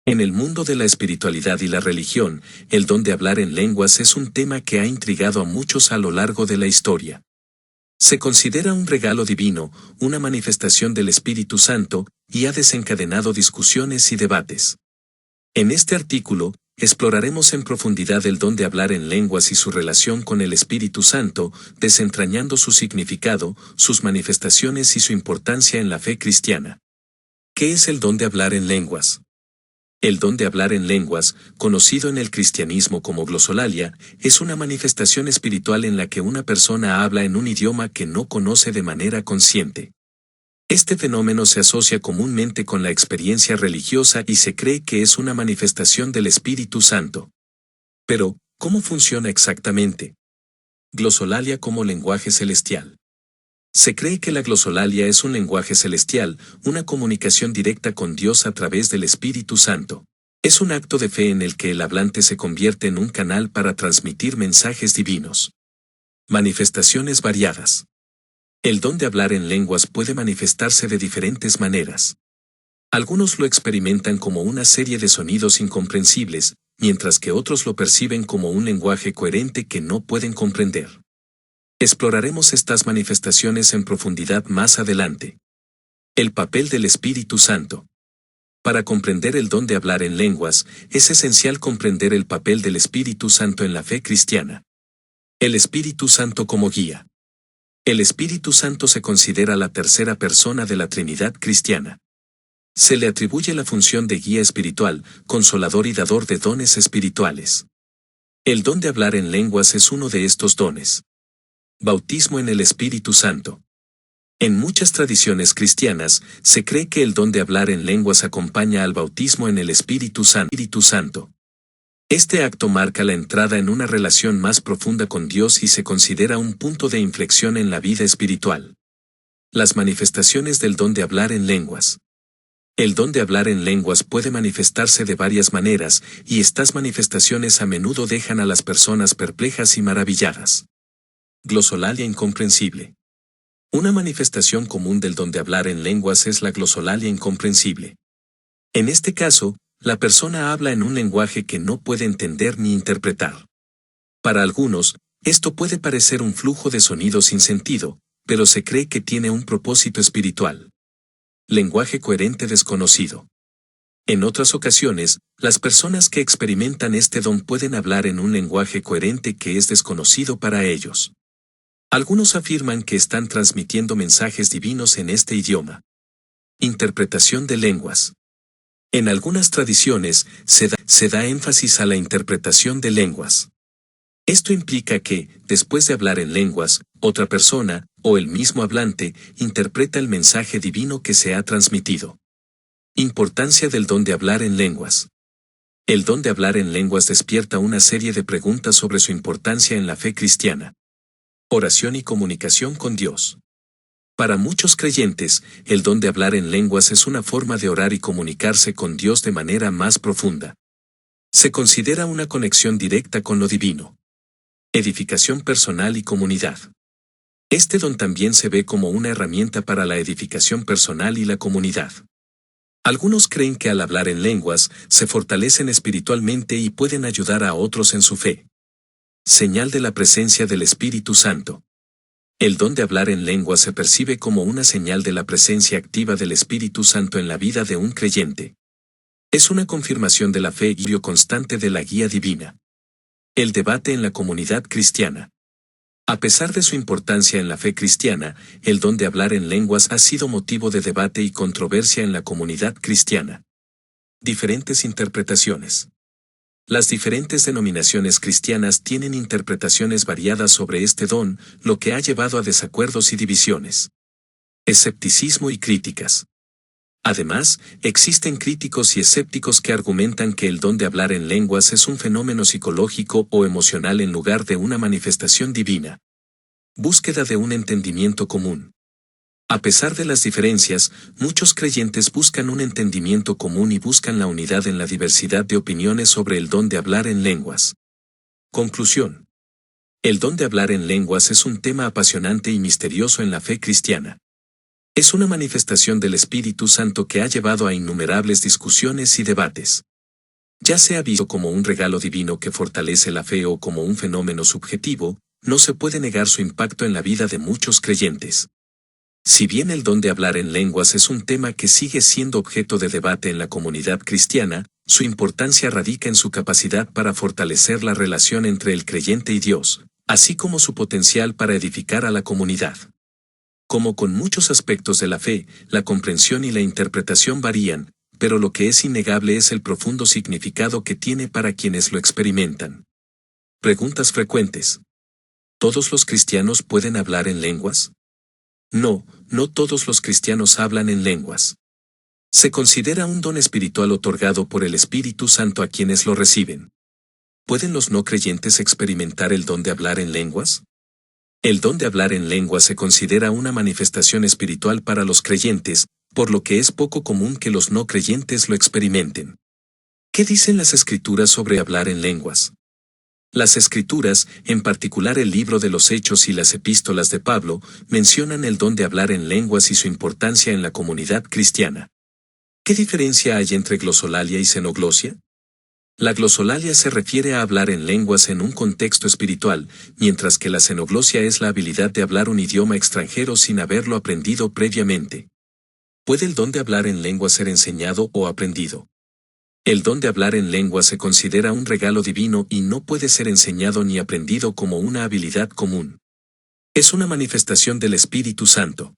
En el mundo de la espiritualidad y la religión, el don de hablar en lenguas es un tema que ha intrigado a muchos a lo largo de la historia. Se considera un regalo divino, una manifestación del Espíritu Santo, y ha desencadenado discusiones y debates. En este artículo, exploraremos en profundidad el don de hablar en lenguas y su relación con el Espíritu Santo, desentrañando su significado, sus manifestaciones y su importancia en la fe cristiana. ¿Qué es el don de hablar en lenguas? El don de hablar en lenguas, conocido en el cristianismo como glosolalia, es una manifestación espiritual en la que una persona habla en un idioma que no conoce de manera consciente. Este fenómeno se asocia comúnmente con la experiencia religiosa y se cree que es una manifestación del Espíritu Santo. Pero, ¿cómo funciona exactamente? Glosolalia como lenguaje celestial. Se cree que la glosolalia es un lenguaje celestial, una comunicación directa con Dios a través del Espíritu Santo. Es un acto de fe en el que el hablante se convierte en un canal para transmitir mensajes divinos. Manifestaciones variadas. El don de hablar en lenguas puede manifestarse de diferentes maneras. Algunos lo experimentan como una serie de sonidos incomprensibles, mientras que otros lo perciben como un lenguaje coherente que no pueden comprender. Exploraremos estas manifestaciones en profundidad más adelante. El papel del Espíritu Santo. Para comprender el don de hablar en lenguas, es esencial comprender el papel del Espíritu Santo en la fe cristiana. El Espíritu Santo como guía. El Espíritu Santo se considera la tercera persona de la Trinidad cristiana. Se le atribuye la función de guía espiritual, consolador y dador de dones espirituales. El don de hablar en lenguas es uno de estos dones. Bautismo en el Espíritu Santo. En muchas tradiciones cristianas, se cree que el don de hablar en lenguas acompaña al bautismo en el Espíritu Santo. Este acto marca la entrada en una relación más profunda con Dios y se considera un punto de inflexión en la vida espiritual. Las manifestaciones del don de hablar en lenguas. El don de hablar en lenguas puede manifestarse de varias maneras, y estas manifestaciones a menudo dejan a las personas perplejas y maravilladas. Glosolalia incomprensible. Una manifestación común del don de hablar en lenguas es la glosolalia incomprensible. En este caso, la persona habla en un lenguaje que no puede entender ni interpretar. Para algunos, esto puede parecer un flujo de sonidos sin sentido, pero se cree que tiene un propósito espiritual. Lenguaje coherente desconocido. En otras ocasiones, las personas que experimentan este don pueden hablar en un lenguaje coherente que es desconocido para ellos. Algunos afirman que están transmitiendo mensajes divinos en este idioma. Interpretación de lenguas. En algunas tradiciones, se da énfasis a la interpretación de lenguas. Esto implica que, después de hablar en lenguas, otra persona, o el mismo hablante, interpreta el mensaje divino que se ha transmitido. Importancia del don de hablar en lenguas. El don de hablar en lenguas despierta una serie de preguntas sobre su importancia en la fe cristiana. Oración y comunicación con Dios. Para muchos creyentes, el don de hablar en lenguas es una forma de orar y comunicarse con Dios de manera más profunda. Se considera una conexión directa con lo divino. Edificación personal y comunidad. Este don también se ve como una herramienta para la edificación personal y la comunidad. Algunos creen que al hablar en lenguas, se fortalecen espiritualmente y pueden ayudar a otros en su fe. Señal de la presencia del Espíritu Santo. El don de hablar en lenguas se percibe como una señal de la presencia activa del Espíritu Santo en la vida de un creyente. Es una confirmación de la fe y constante de la guía divina. El debate en la comunidad cristiana. A pesar de su importancia en la fe cristiana, el don de hablar en lenguas ha sido motivo de debate y controversia en la comunidad cristiana. Diferentes interpretaciones. Las diferentes denominaciones cristianas tienen interpretaciones variadas sobre este don, lo que ha llevado a desacuerdos y divisiones. Escepticismo y críticas. Además, existen críticos y escépticos que argumentan que el don de hablar en lenguas es un fenómeno psicológico o emocional en lugar de una manifestación divina. Búsqueda de un entendimiento común. A pesar de las diferencias, muchos creyentes buscan un entendimiento común y buscan la unidad en la diversidad de opiniones sobre el don de hablar en lenguas. Conclusión. El don de hablar en lenguas es un tema apasionante y misterioso en la fe cristiana. Es una manifestación del Espíritu Santo que ha llevado a innumerables discusiones y debates. Ya sea visto como un regalo divino que fortalece la fe o como un fenómeno subjetivo, no se puede negar su impacto en la vida de muchos creyentes. Si bien el don de hablar en lenguas es un tema que sigue siendo objeto de debate en la comunidad cristiana, su importancia radica en su capacidad para fortalecer la relación entre el creyente y Dios, así como su potencial para edificar a la comunidad. Como con muchos aspectos de la fe, la comprensión y la interpretación varían, pero lo que es innegable es el profundo significado que tiene para quienes lo experimentan. Preguntas frecuentes. ¿Todos los cristianos pueden hablar en lenguas? No, no todos los cristianos hablan en lenguas. Se considera un don espiritual otorgado por el Espíritu Santo a quienes lo reciben. ¿Pueden los no creyentes experimentar el don de hablar en lenguas? El don de hablar en lenguas se considera una manifestación espiritual para los creyentes, por lo que es poco común que los no creyentes lo experimenten. ¿Qué dicen las Escrituras sobre hablar en lenguas? Las Escrituras, en particular el libro de los Hechos y las epístolas de Pablo, mencionan el don de hablar en lenguas y su importancia en la comunidad cristiana. ¿Qué diferencia hay entre glosolalia y xenoglosia? La glosolalia se refiere a hablar en lenguas en un contexto espiritual, mientras que la xenoglosia es la habilidad de hablar un idioma extranjero sin haberlo aprendido previamente. ¿Puede el don de hablar en lenguas ser enseñado o aprendido? El don de hablar en lenguas se considera un regalo divino y no puede ser enseñado ni aprendido como una habilidad común. Es una manifestación del Espíritu Santo.